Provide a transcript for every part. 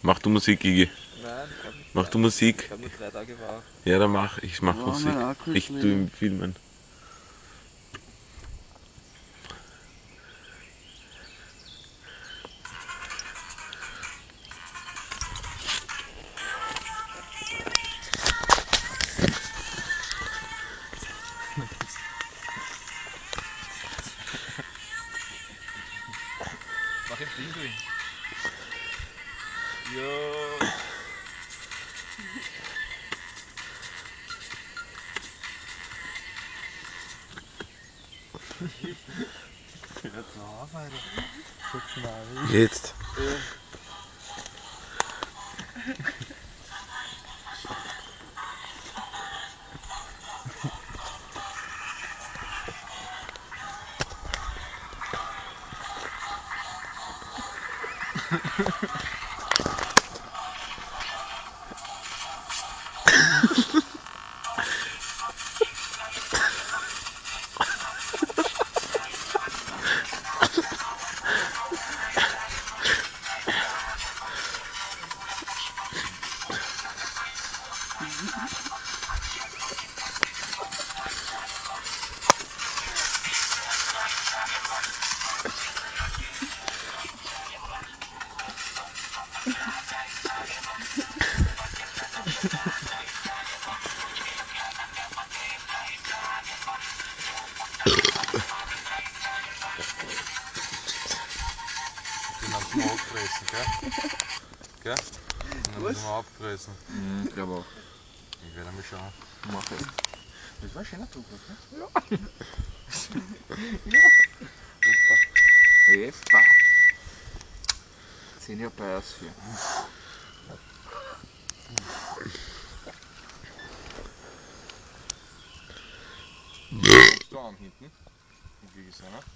Mach du Musik, Gigi. Nein, ich habe nicht. Mach du Musik. Ich habe nur 3 Tage gebraucht. Ja, dann ich mach Wow, Musik. mein Akku ist Ich tu leer. im Filmen. Mach jetzt Ding drin. Jo. Jetzt auf, Alter. Guck mal. Jetzt. Den haben sie mal abgefressen, gell? Gell? Den haben sie mal abgefressen. Ich glaube auch. Ich werde mal schauen. Mach es. Das war ein schöner Druck, ne? Super. Epa. Senior Biosphere. Kommst du an hinten? Wie gesagt,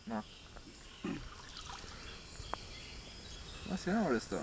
ne? Was ist denn alles da?